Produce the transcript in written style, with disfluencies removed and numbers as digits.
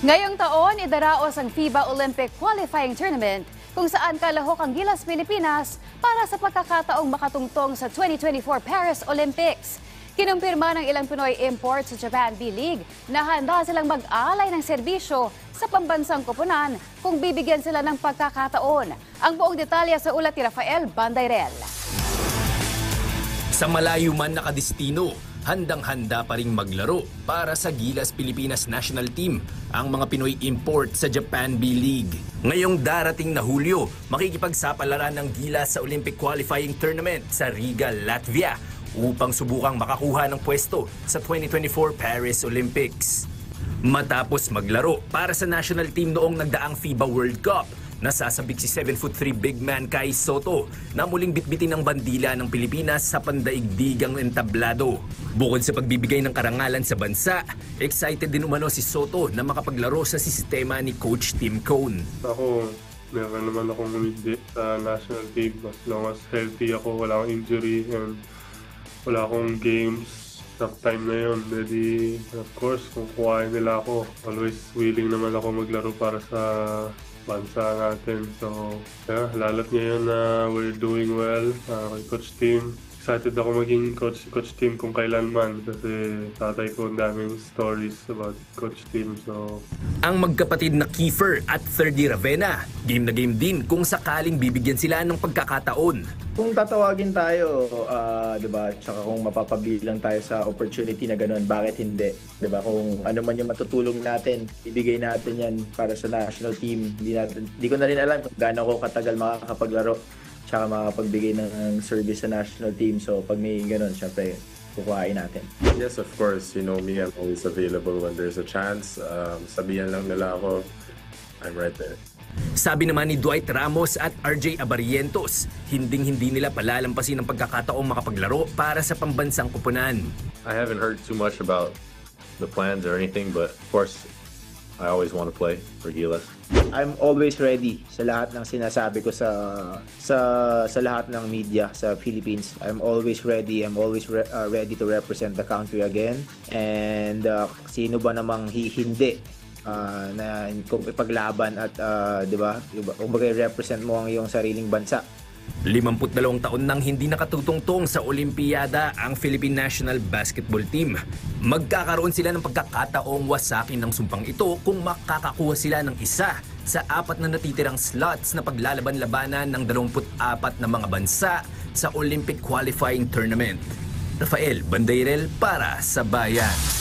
Ngayong taon, idaraos ang FIBA Olympic Qualifying Tournament kung saan kalahok ang Gilas Pilipinas para sa pagkakataong makatungtong sa 2024 Paris Olympics. Kinumpirma ng ilang Pinoy imports sa Japan B-League na handa silang mag-alay ng serbisyo sa pambansang koponan kung bibigyan sila ng pagkakataon. Ang buong detalye sa ulat ni Rafael Bandayrel. Sa malayo man nakadestino, handang-handa pa ring maglaro para sa Gilas Pilipinas National Team ang mga Pinoy import sa Japan B-League. Ngayong darating na Hulyo, makikipagsapalaran ng Gilas sa Olympic Qualifying Tournament sa Riga, Latvia upang subukang makakuha ng pwesto sa 2024 Paris Olympics. Matapos maglaro para sa national team noong nagdaang FIBA World Cup, nasasabik si 7'3" big man Kai Sotto na muling bitbitin ang bandila ng Pilipinas sa pandaigdigang entablado. Bukod sa pagbibigay ng karangalan sa bansa, excited din umano si Sotto na makapaglaro sa sistema ni Coach Tim Cone. Ako, meron naman akong umindi sa national team as long as healthy ako, wala akong injury, and wala akong games sa time na yun. Ready, of course, kung kuhain nila ako, always willing naman ako maglaro para sa bansa natin. So, yeah, lalo't ngayon na we're doing well kay Coach Tim. Excited ako maging Coach Tim kung kailanman kasi tatay ko ang daming stories about Coach Tim. So, ang magkapatid na Kiefer at Ferdy Ravena, game na game din kung sakaling bibigyan sila ng pagkakataon. Kung tatawagin tayo, diba, tsaka kung mapapabilang tayo sa opportunity na gano'n, bakit hindi? Diba, kung ano man yung matutulong natin, ibigay natin yan para sa national team. Di ko na rin alam kung gaano ko katagal makakapaglaro tsaka makapagbigay ng service sa national team. So pag may gano'n, syempre, kukuhain natin. Yes, of course. You know me, I'm always available when there's a chance. Sabihan lang nila ako, I'm right there. Sabi naman ni Dwight Ramos at RJ Abarientos, hinding-hindi nila palalampasin ang pagkakataong makapaglaro para sa pambansang koponan. I haven't heard too much about the plans or anything, but of course, I always want to play for Gilas. I'm always ready sa lahat ng sinasabi ko sa lahat ng media sa Philippines. I'm always ready. I'm always ready to represent the country again. And sino ba namang hindi na kung ipaglaban at di ba? Kung represent mo ang iyong sariling bansa. 52 taon nang hindi nakatutungtong sa Olimpiada ang Philippine National Basketball Team. Magkakaroon sila ng pagkakataong wasakin ng sumpang ito kung makakakuha sila ng isa sa 4 na natitirang slots na paglalaban-labanan ng 24 na mga bansa sa Olympic Qualifying Tournament. Rafael Bandayrel para sa Bayan.